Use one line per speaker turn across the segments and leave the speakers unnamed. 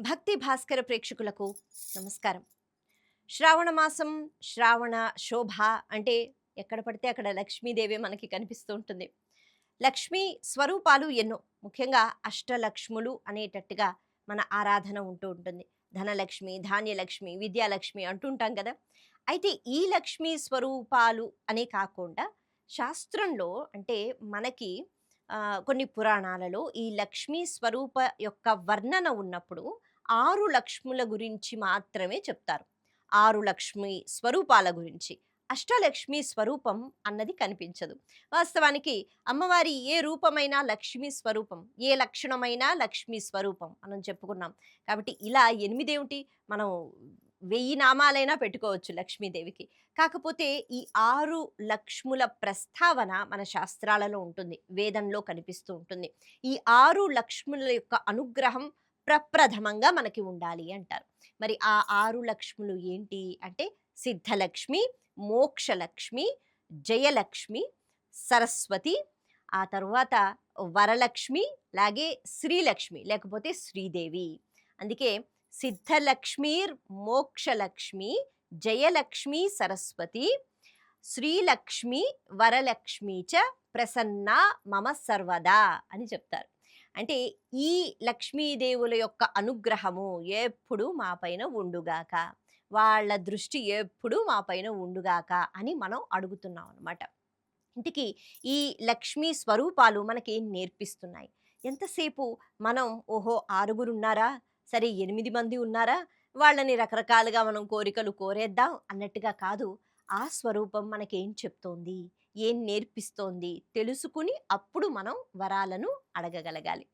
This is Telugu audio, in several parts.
భక్తి భాస్కర ప్రేక్షకులకు నమస్కారం. శ్రావణ మాసం, శ్రావణ శోభ అంటే ఎక్కడ పడితే అక్కడ లక్ష్మీదేవి మనకి కనిపిస్తూ ఉంటుంది. లక్ష్మీ స్వరూపాలు ఎన్నో, ముఖ్యంగా అష్టలక్ష్ములు అనేటట్టుగా మన ఆరాధన ఉంటూ ఉంటుంది. ధనలక్ష్మి, ధాన్యలక్ష్మి, విద్యాలక్ష్మి అంటుంటాం కదా. అయితే ఈ లక్ష్మీ స్వరూపాలు అనే కాకుండా శాస్త్రంలో అంటే మనకి కొన్ని పురాణాలలో ఈ లక్ష్మీ స్వరూప యొక్క వర్ణన ఉన్నప్పుడు 6 లక్ష్ముల గురించి మాత్రమే చెప్తారు. 6 లక్ష్మి స్వరూపాల గురించి. అష్టలక్ష్మి స్వరూపం అన్నది కనిపించదు. వాస్తవానికి అమ్మవారి ఏ రూపమైనా లక్ష్మీ స్వరూపం, ఏ లక్షణమైనా లక్ష్మీ స్వరూపం మనం చెప్పుకున్నాం. కాబట్టి ఇలా 8 ఏమిటి, మనం 1000 నామాలైనా పెట్టుకోవచ్చు లక్ష్మీదేవికి. కాకపోతే ఈ 6 లక్ష్ముల ప్రస్తావన మన శాస్త్రాలలో ఉంటుంది. వేదంలో కనిపిస్తూ ఉంటుంది. ఈ 6 లక్ష్ముల యొక్క అనుగ్రహం ప్రప్రథమంగా మనకి ఉండాలి అంటారు. మరి ఆ 6 లక్ష్ములు ఏంటి అంటే సిద్ధలక్ష్మి, మోక్షలక్ష్మి, జయలక్ష్మి, సరస్వతి, ఆ తరువాత వరలక్ష్మి, లాగే శ్రీలక్ష్మి లేకపోతే శ్రీదేవి. అందుకే సిద్ధలక్ష్మీర్ మోక్షలక్ష్మి, జయలక్ష్మి సరస్వతి, శ్రీలక్ష్మి వరలక్ష్మి చ ప్రసన్న మమ సర్వదా అని చెప్తారు. అంటే ఈ లక్ష్మీదేవుల యొక్క అనుగ్రహము ఎప్పుడు మా పైన ఉండుగాక, వాళ్ళ దృష్టి ఎప్పుడు మా పైన ఉండుగాక అని మనం అడుగుతున్నాం అనమాట. ఇంటికి ఈ లక్ష్మీ స్వరూపాలు మనకేం నేర్పిస్తున్నాయి? ఎంతసేపు మనం ఓహో ఆరుగురున్నారా, సరే 8 మంది ఉన్నారా, వాళ్ళని రకరకాలుగా మనం కోరికలు కోరేద్దాం అన్నట్టుగా కాదు. ఆ స్వరూపం మనకేం చెప్తోంది, ఏం నేర్పిస్తోంది తెలుసుకుని అప్పుడు మనం వరాలను అడగగలగాలి.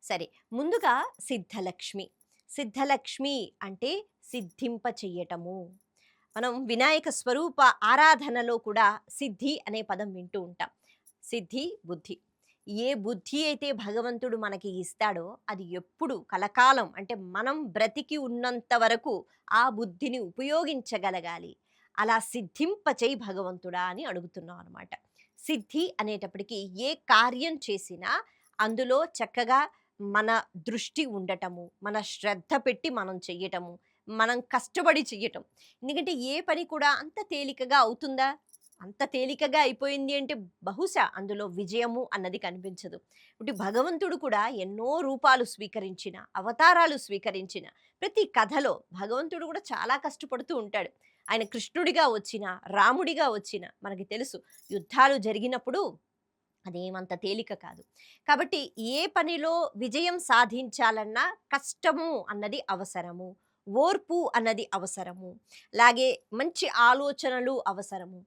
సరే, ముందుగా సిద్ధలక్ష్మి. సిద్ధలక్ష్మి అంటే సిద్ధింప చెయ్యటము. మనం వినాయక స్వరూప ఆరాధనలో కూడా సిద్ధి అనే పదం వింటూ ఉంటాం. సిద్ధి, బుద్ధి. ఏ బుద్ధి అయితే భగవంతుడు మనకి ఇస్తాడో అది ఎప్పుడు కలకాలం అంటే మనం బ్రతికి ఉన్నంత వరకు ఆ బుద్ధిని ఉపయోగించగలగాలి. అలా సిద్ధింపచేయి భగవంతుడా అని అడుగుతున్నాం అనమాట. సిద్ధి అనేటప్పటికీ ఏ కార్యం చేసినా అందులో చక్కగా మన దృష్టి ఉండటము, మన శ్రద్ధ పెట్టి మనం చెయ్యటము, మనం కష్టపడి చెయ్యటం. ఎందుకంటే ఏ పని కూడా అంత తేలికగా అవుతుందా? అంత తేలికగా అయిపోయింది అంటే బహుశా అందులో విజయము అన్నది కనిపించదు. ఇప్పుడు భగవంతుడు కూడా ఎన్నో రూపాలు స్వీకరించిన, అవతారాలు స్వీకరించిన ప్రతి కథలో భగవంతుడు కూడా చాలా కష్టపడుతూ ఉంటాడు. ఆయన కృష్ణుడిగా వచ్చిన, రాముడిగా వచ్చిన మనకి తెలుసు యుద్ధాలు జరిగినప్పుడు అదేమంత తేలిక కాదు. కాబట్టి ఏ పనిలో విజయం సాధించాలన్నా కష్టము అన్నది అవసరము. ఓర్పు అన్నది అవసరము. అలాగే మంచి ఆలోచనలు అవసరము.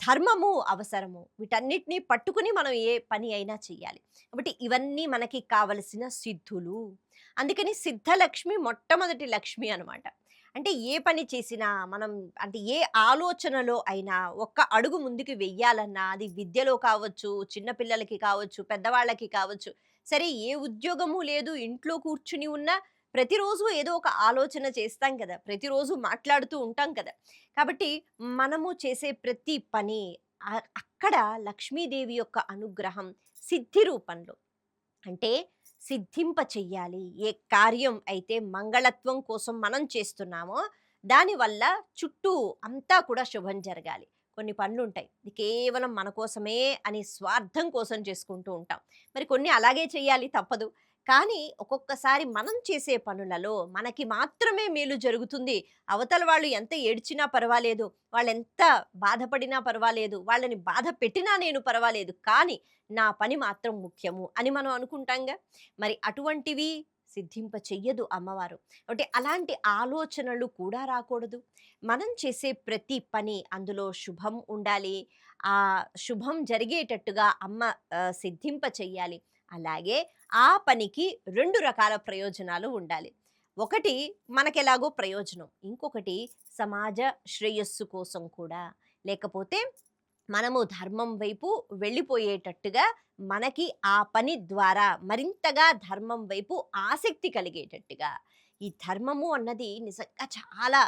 ధర్మము అవసరము. వీటన్నిటిని పట్టుకుని మనం ఏ పని అయినా చెయ్యాలి. కాబట్టి ఇవన్నీ మనకి కావలసిన సిద్ధులు. అందుకని సిద్ధలక్ష్మి మొట్టమొదటి లక్ష్మి అనమాట. అంటే ఏ పని చేసినా మనం అంటే ఏ ఆలోచనలో అయినా ఒక్క అడుగు ముందుకు వెయ్యాలన్నా అది విద్యలో కావచ్చు, చిన్న పిల్లలకి కావచ్చు, పెద్దవాళ్ళకి కావచ్చు. సరే, ఏ ఉద్యోగము లేదు, ఇంట్లో కూర్చుని ఉన్నా ప్రతిరోజు ఏదో ఒక ఆలోచన చేస్తాం కదా! ప్రతిరోజు మాట్లాడుతూ ఉంటాం కదా! కాబట్టి మనము చేసే ప్రతి పని అక్కడ లక్ష్మీదేవి యొక్క అనుగ్రహం సిద్ధి రూపంలో అంటే సిద్ధింప చెయ్యాలి. ఏ కార్యం అయితే మంగళత్వం కోసం మనం చేస్తున్నామో దానివల్ల చుట్టూ అంతా కూడా శుభం జరగాలి. కొన్ని పనులుంటాయి, ఇది కేవలం మన కోసమే అని స్వార్థం కోసం చేసుకుంటూ ఉంటాం. మరి కొన్ని అలాగే చెయ్యాలి, తప్పదు. కానీ ఒక్కొక్కసారి మనం చేసే పనులలో మనకి మాత్రమే మేలు జరుగుతుంది. అవతల వాళ్ళు ఎంత ఏడ్చినా పర్వాలేదు, వాళ్ళెంత బాధపడినా పర్వాలేదు, వాళ్ళని బాధ పెట్టినా నేను పర్వాలేదు, కానీ నా పని మాత్రం ముఖ్యము అని మనం అనుకుంటాంగా. మరి అటువంటివి సిద్ధింప చెయ్యదు అమ్మవారు. అంటే అలాంటి ఆలోచనలు కూడా రాకూడదు. మనం చేసే ప్రతి పని అందులో శుభం ఉండాలి. ఆ శుభం జరిగేటట్టుగా అమ్మ సిద్ధింప చెయ్యాలి. అలాగే ఆ పనికి 2 రకాల ప్రయోజనాలు ఉండాలి. ఒకటి మనకెలాగో ప్రయోజనం, ఇంకొకటి సమాజ శ్రేయస్సు కోసం కూడా. లేకపోతే మనము ధర్మం వైపు వెళ్ళిపోయేటట్టుగా మనకి ఆ పని ద్వారా మరింతగా ధర్మం వైపు ఆసక్తి కలిగేటట్టుగా. ఈ ధర్మము అన్నది నిజంగా చాలా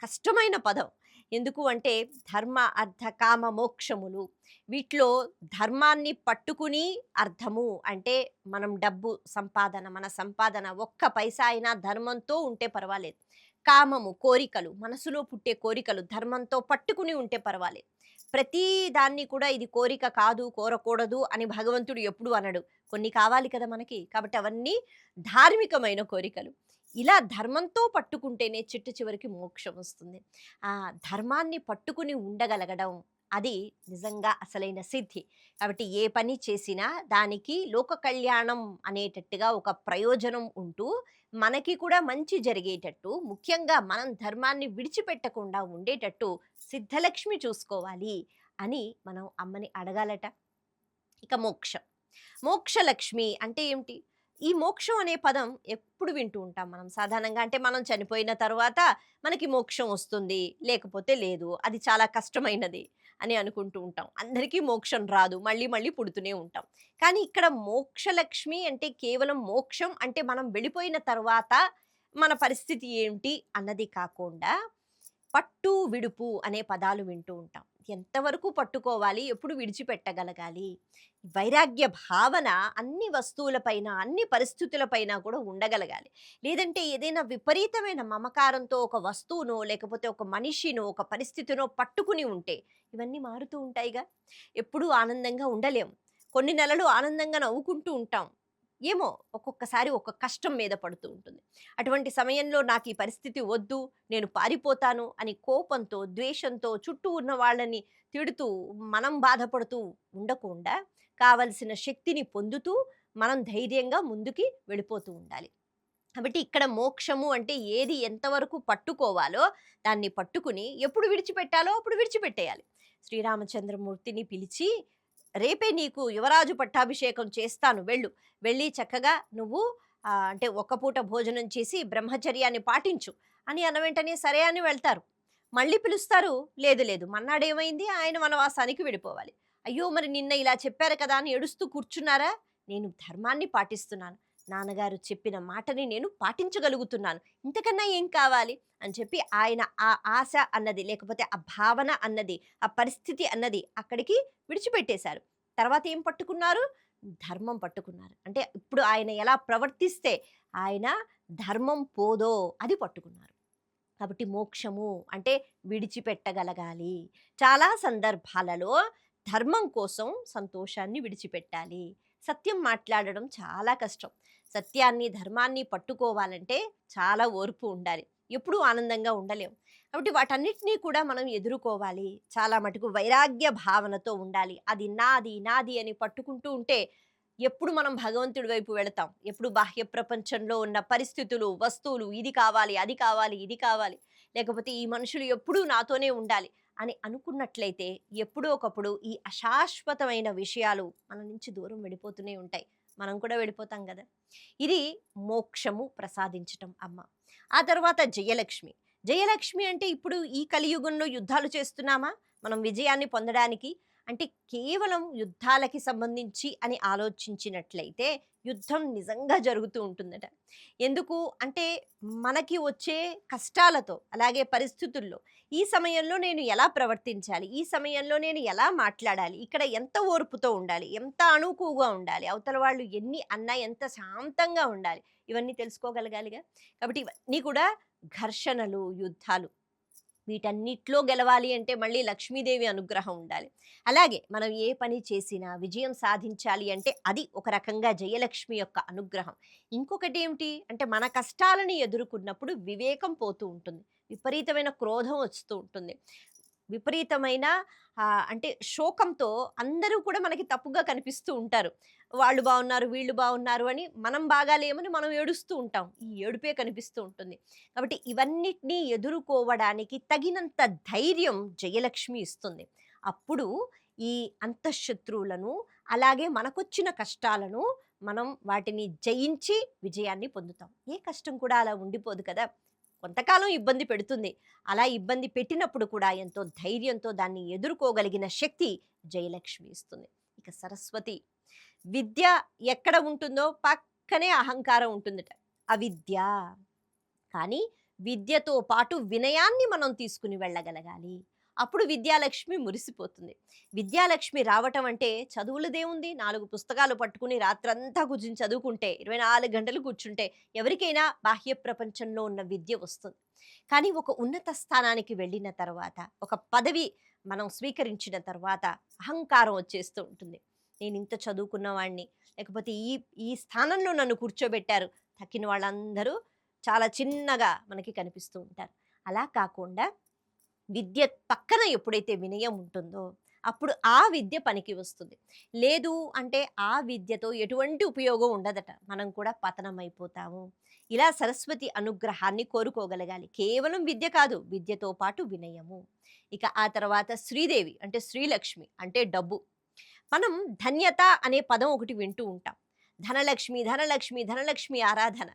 కష్టమైన పదం. ఎందుకు అంటే ధర్మ, అర్థ, కామ, మోక్షములు వీటిలో ధర్మాన్ని పట్టుకుని అర్థము అంటే మనం డబ్బు సంపాదన, మన సంపాదన ఒక్క పైసా అయినా ధర్మంతో ఉంటే పర్వాలేదు. కామము కోరికలు, మనసులో పుట్టే కోరికలు ధర్మంతో పట్టుకుని ఉంటే పర్వాలేదు. ప్రతి దాన్ని కూడా ఇది కోరిక కాదు, కోరకూడదు అని భగవంతుడు ఎప్పుడు అనడు. కొన్ని కావాలి కదా మనకి. కాబట్టి అవన్నీ ధార్మికమైన కోరికలు. ఇలా ధర్మంతో పట్టుకుంటేనే చిట్ట చివరికి మోక్షం వస్తుంది. ఆ ధర్మాన్ని పట్టుకుని ఉండగలగడం అది నిజంగా అసలైన సిద్ధి. కాబట్టి ఏ పని చేసినా దానికి లోక కళ్యాణం అనేటట్టుగా ఒక ప్రయోజనం ఉంటూ, మనకి కూడా మంచి జరిగేటట్టు, ముఖ్యంగా మనం ధర్మాన్ని విడిచిపెట్టకుండా ఉండేటట్టు సిద్ధలక్ష్మి చూసుకోవాలి అని మనం అమ్మని అడగాలట. ఇక మోక్షం. మోక్షలక్ష్మి అంటే ఏమిటి? ఈ మోక్షం అనే పదం ఎప్పుడు వింటూ ఉంటాం మనం సాధారణంగా. అంటే మనం చనిపోయిన తరువాత మనకి మోక్షం వస్తుంది, లేకపోతే లేదు. అది చాలా కష్టమైనది అని అనుకుంటూ ఉంటాం. అందరికీ మోక్షం రాదు. మళ్ళీ మళ్ళీ పుడుతూనే ఉంటాం. కానీ ఇక్కడ మోక్షలక్ష్మి అంటే కేవలం మోక్షం అంటే మనం వెళ్ళిపోయిన తర్వాత మన పరిస్థితి ఏంటి అన్నది కాకుండా పట్టు, విడుపు అనే పదాలు వింటూ ఉంటాం. ఎంతవరకు పట్టుకోవాలి? ఎప్పుడు విడిచిపెట్టగలగాలి? వైరాగ్య భావన అన్ని వస్తువులపైన, అన్ని పరిస్థితులపైన కూడా ఉండగలగాలి. లేదంటే ఏదైనా విపరీతమైన మమకారంతో ఒక వస్తువునో, లేకపోతే ఒక మనిషినో, ఒక పరిస్థితినో పట్టుకుని ఉంటే ఇవన్నీ మారుతూ ఉంటాయిగా. ఎప్పుడూ ఆనందంగా ఉండలేం. కొన్ని నెలలు ఆనందంగా నవ్వుకుంటూ ఉంటాం. ఏమో ఒక్కొక్కసారి ఒక కష్టం మీద పడుతూ ఉంటుంది. అటువంటి సమయంలో నాకు ఈ పరిస్థితి వద్దు, నేను పారిపోతాను అని కోపంతో, ద్వేషంతో చుట్టూ ఉన్న వాళ్ళని తిడుతూ, మనం బాధపడుతూ ఉండకుండా కావలసిన శక్తిని పొందుతూ మనం ధైర్యంగా ముందుకి వెళ్ళిపోతూ ఉండాలి. కాబట్టి ఇక్కడ మోక్షము అంటే ఏది ఎంతవరకు పట్టుకోవాలో దాన్ని పట్టుకుని ఎప్పుడు విడిచిపెట్టాలో అప్పుడు విడిచిపెట్టేయాలి. శ్రీరామచంద్రమూర్తిని పిలిచి రేపే నీకు యువరాజు పట్టాభిషేకం చేస్తాను వెళ్ళు. వెళ్ళి చక్కగా నువ్వు అంటే ఒక్క పూట భోజనం చేసి బ్రహ్మచర్యాన్ని పాటించు అని అన్న వెంటనే సరే అని వెళ్తారు. మళ్ళీ పిలుస్తారు. లేదు లేదు మన్నాడేమైంది ఆయన వనవాసానికి వెళ్ళిపోవాలి. అయ్యో మరి నిన్న ఇలా చెప్పారు కదా అని ఏడుస్తూ కూర్చున్నారా? నేను ధర్మాన్ని పాటిస్తున్నాను. నాన్నగారు చెప్పిన మాటని నేను పాటించగలుగుతున్నాను. ఇంతకన్నా ఏం కావాలి? అని చెప్పి ఆయన ఆ ఆశ అన్నది లేకపోతే ఆ భావన అన్నది, ఆ పరిస్థితి అన్నది అక్కడికి విడిచిపెట్టేశారు. తర్వాత ఏం పట్టుకున్నారు? ధర్మం పట్టుకున్నారు. అంటే ఇప్పుడు ఆయన ఎలా ప్రవర్తిస్తే ఆయన ధర్మం పోదో అది పట్టుకున్నారు. కాబట్టి మోక్షము అంటే విడిచిపెట్టగలగాలి. చాలా సందర్భాలలో ధర్మం కోసం సంతోషాన్ని విడిచిపెట్టాలి. సత్యం మాట్లాడడం చాలా కష్టం. సత్యాన్ని, ధర్మాన్ని పట్టుకోవాలంటే చాలా ఓర్పు ఉండాలి. ఎప్పుడూ ఆనందంగా ఉండలేం. కాబట్టి వాటన్నిటినీ కూడా మనం ఎదుర్కోవాలి. చాలా మటుకు వైరాగ్య భావనతో ఉండాలి. అది నాది, నాది అని పట్టుకుంటూ ఉంటే ఎప్పుడు మనం భగవంతుడి వైపు వెళతాం? ఎప్పుడు బాహ్య ప్రపంచంలో ఉన్న పరిస్థితులు, వస్తువులు ఇది కావాలి, అది కావాలి, ఇది కావాలి, లేకపోతే ఈ మనుషులు ఎప్పుడూ నాతోనే ఉండాలి అని అనుకున్నట్లయితే ఎప్పుడో ఒకప్పుడు ఈ అశాశ్వతమైన విషయాలు మన నుంచి దూరం వెళ్ళిపోతూనే ఉంటాయి. మనం కూడా వెళ్ళిపోతాం గదా! ఇది మోక్షము ప్రసాదించటం అమ్మ. ఆ తర్వాత జయలక్ష్మి. జయలక్ష్మి అంటే ఇప్పుడు ఈ కలియుగంలో యుద్ధాలు చేస్తున్నామా మనం విజయాన్ని పొందడానికి? అంటే కేవలం యుద్ధాలకి సంబంధించి అని ఆలోచించినట్లయితే యుద్ధం నిజంగా జరుగుతూ ఉంటుందట. ఎందుకు అంటే మనకి వచ్చే కష్టాలతో అలాగే పరిస్థితుల్లో ఈ సమయంలో నేను ఎలా ప్రవర్తించాలి? ఈ సమయంలో నేను ఎలా మాట్లాడాలి? ఇక్కడ ఎంత ఓర్పుతో ఉండాలి? ఎంత అణుకువగా ఉండాలి? అవతల వాళ్ళు ఎన్ని అన్నా ఎంత శాంతంగా ఉండాలి? ఇవన్నీ తెలుసుకోగలగాలిగా. కాబట్టి ఇవన్నీ కూడా ఘర్షణలు, యుద్ధాలు వీటన్నిటిలో గెలవాలి అంటే మళ్ళీ లక్ష్మీదేవి అనుగ్రహం ఉండాలి. అలాగే మనం ఏ పని చేసినా విజయం సాధించాలి అంటే అది ఒక రకంగా జయలక్ష్మి యొక్క అనుగ్రహం. ఇంకొకటి ఏమిటి అంటే మన కష్టాలని ఎదుర్కొన్నప్పుడు వివేకం పోతూ ఉంటుంది. విపరీతమైన క్రోధం వస్తూ ఉంటుంది. విపరీతమైన అంటే శోకంతో అందరూ కూడా మనకి తప్పుగా కనిపిస్తూ ఉంటారు. వాళ్ళు బాగున్నారు, వీళ్ళు బాగున్నారు అని మనం బాగాలేమని మనం ఏడుస్తూ ఉంటాం. ఈ ఏడుపే కనిపిస్తూ ఉంటుంది. కాబట్టి ఇవన్నిటిని ఎదుర్కోవడానికి తగినంత ధైర్యం జయలక్ష్మి ఇస్తుంది. అప్పుడు ఈ అంతఃశత్రువులను అలాగే మనకొచ్చిన కష్టాలను మనం వాటిని జయించి విజయాన్ని పొందుతాం. ఏ కష్టం కూడా అలా ఉండిపోదు కదా! కొంతకాలం ఇబ్బంది పెడుతుంది. అలా ఇబ్బంది పెట్టినప్పుడు కూడా ఎంతో ధైర్యంతో దాన్ని ఎదుర్కోగలిగిన శక్తి జయలక్ష్మి ఇస్తుంది. ఇక సరస్వతి. విద్య ఎక్కడ ఉంటుందో పక్కనే అహంకారం ఉంటుందట. అవిద్య. కానీ విద్యతో పాటు వినయాన్ని మనం తీసుకుని వెళ్ళగలగాలి. అప్పుడు విద్యాలక్ష్మి మురిసిపోతుంది. విద్యాలక్ష్మి రావటం అంటే చదువులదేముంది, 4 పుస్తకాలు పట్టుకుని రాత్రంతా కూర్చొని చదువుకుంటే, 24 గంటలు కూర్చుంటే ఎవరికైనా బాహ్య ప్రపంచంలో ఉన్న విద్య వస్తుంది. కానీ ఒక ఉన్నత స్థానానికి వెళ్ళిన తర్వాత, ఒక పదవి మనం స్వీకరించిన తర్వాత అహంకారం వచ్చేస్తూ ఉంటుంది. నేనింత చదువుకున్నవాడిని, లేకపోతే ఈ ఈ స్థానంలో నన్ను కూర్చోబెట్టారు. తక్కిన వాళ్ళందరూ చాలా చిన్నగా మనకి కనిపిస్తూ ఉంటారు. అలా కాకుండా విద్య పక్కన ఎప్పుడైతే వినయం ఉంటుందో, అప్పుడు ఆ విద్య పనికి వస్తుంది. లేదు అంటే ఆ విద్యతో ఎటువంటి ఉపయోగం ఉండదట. మనం కూడా పతనమైపోతాము. ఇలా సరస్వతి అనుగ్రహాన్ని కోరుకోగలగాలి. కేవలం విద్య కాదు, విద్యతో పాటు వినయము. ఇక ఆ తర్వాత శ్రీదేవి అంటే శ్రీలక్ష్మి అంటే డబ్బు. మనం ధన్యత అనే పదం ఒకటి వింటూ ఉంటాం. ధనలక్ష్మి, ధనలక్ష్మి, ధనలక్ష్మి ఆరాధన.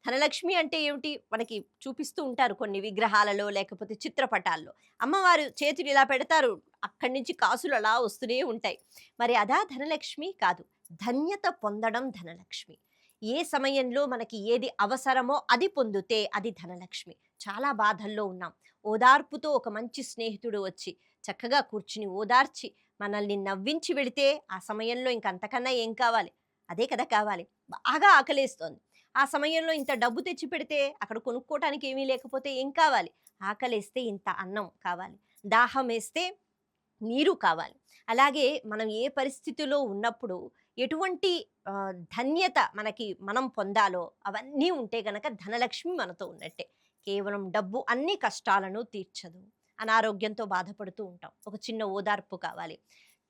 ధనలక్ష్మి అంటే ఏమిటి? మనకి చూపిస్తూ ఉంటారు కొన్ని విగ్రహాలలో, లేకపోతే చిత్రపటాల్లో. అమ్మవారు చేతులు ఇలా పెడతారు. అక్కడి నుంచి కాసులు అలా వస్తూనే ఉంటాయి. మరి అదా ధనలక్ష్మి? కాదు. ధన్యత పొందడం ధనలక్ష్మి. ఏ సమయంలో మనకి ఏది అవసరమో అది పొందితే అది ధనలక్ష్మి. చాలా బాధల్లో ఉన్నాం. ఓదార్పుతో ఒక మంచి స్నేహితుడు వచ్చి చక్కగా కూర్చుని ఓదార్చి మనల్ని నవ్వించి వెళితే ఆ సమయంలో ఇంక అంతకన్నా ఏం కావాలి? అదే కదా కావాలి. బాగా ఆకలేస్తోంది. ఆ సమయంలో ఇంత డబ్బు తెచ్చి పెడితే అక్కడ కొనుక్కోవటానికి ఏమీ లేకపోతే ఏం కావాలి? ఆకలేస్తే ఇంత అన్నం కావాలి. దాహమేస్తే నీరు కావాలి. అలాగే మనం ఏ పరిస్థితిలో ఉన్నప్పుడు ఎటువంటి ధన్యత మనం పొందాలో అవన్నీ ఉంటే గనక ధనలక్ష్మి మనతో ఉన్నట్టే. కేవలం డబ్బు అన్ని కష్టాలను తీర్చదు. అనారోగ్యంతో బాధపడుతూ ఉంటాం. ఒక చిన్న ఓదార్పు కావాలి.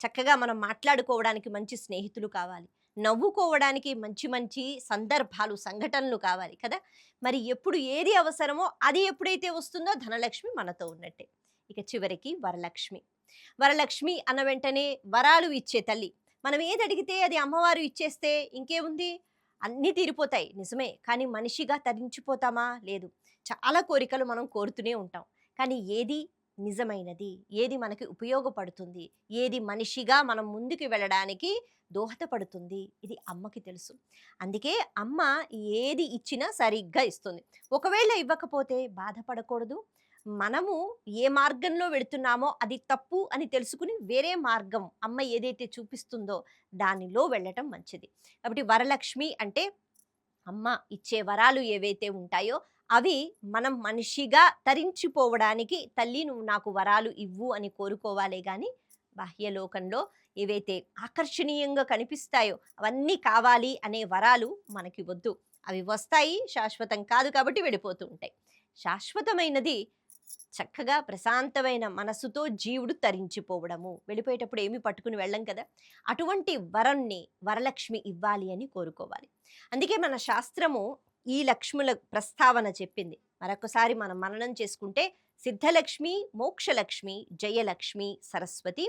చక్కగా మనం మాట్లాడుకోవడానికి మంచి స్నేహితులు కావాలి. నవ్వుకోవడానికి మంచి మంచి సందర్భాలు, సంఘటనలు కావాలి కదా! మరి ఎప్పుడు ఏది అవసరమో అది ఎప్పుడైతే వస్తుందో ధనలక్ష్మి మనతో ఉన్నట్టే. ఇక చివరికి వరలక్ష్మి. వరలక్ష్మి అన్న వెంటనే వరాలు ఇచ్చే తల్లి. మనం ఏది అడిగితే అది అమ్మవారు ఇచ్చేస్తే ఇంకేముంది? అన్నీ తీరిపోతాయి నిజమే. కానీ మనిషిగా తరించిపోతామా? లేదు. చాలా కోరికలు మనం కోరుతూనే ఉంటాం. కానీ ఏది నిజమైనది? ఏది మనకి ఉపయోగపడుతుంది? ఏది మనిషిగా మనం ముందుకు వెళ్ళడానికి దోహదపడుతుంది? ఇది అమ్మకి తెలుసు. అందుకే అమ్మ ఏది ఇచ్చినా సరిగ్గా ఇస్తుంది. ఒకవేళ ఇవ్వకపోతే బాధపడకూడదు. మనము ఏ మార్గంలో వెళుతున్నామో అది తప్పు అని తెలుసుకుని వేరే మార్గం అమ్మ ఏదైతే చూపిస్తుందో దానిలో వెళ్ళటం మంచిది. కాబట్టి వరలక్ష్మి అంటే అమ్మ ఇచ్చే వరాలు ఏవైతే ఉంటాయో అవి మనం మనిషిగా తరించిపోవడానికి తల్లి నువ్వు నాకు వరాలు ఇవ్వు అని కోరుకోవాలే గాని బాహ్యలోకంలో ఏవైతే ఆకర్షణీయంగా కనిపిస్తాయో అవన్నీ కావాలి అనే వరాలు మనకి వద్దు. అవి వస్తాయి, శాశ్వతం కాదు కాబట్టి వెళ్ళిపోతూ ఉంటాయి. శాశ్వతమైనది చక్కగా ప్రశాంతమైన మనసుతో జీవుడు తరించిపోవడము. వెళ్ళిపోయేటప్పుడు ఏమి పట్టుకుని వెళ్ళం కదా! అటువంటి వరాన్ని వరలక్ష్మి ఇవ్వాలి అని కోరుకోవాలి. అందుకే మన శాస్త్రము ఈ లక్ష్ముల ప్రస్తావన చెప్పింది. మరొకసారి మనం మననం చేసుకుంటే సిద్ధలక్ష్మి, మోక్షలక్ష్మి, జయలక్ష్మి, సరస్వతి,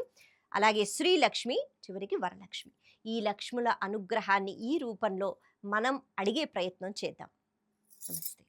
అలాగే శ్రీలక్ష్మి, చివరికి వరలక్ష్మి. ఈ లక్ష్ముల అనుగ్రహాన్ని ఈ రూపంలో మనం అడిగే ప్రయత్నం చేద్దాం. నమస్తే.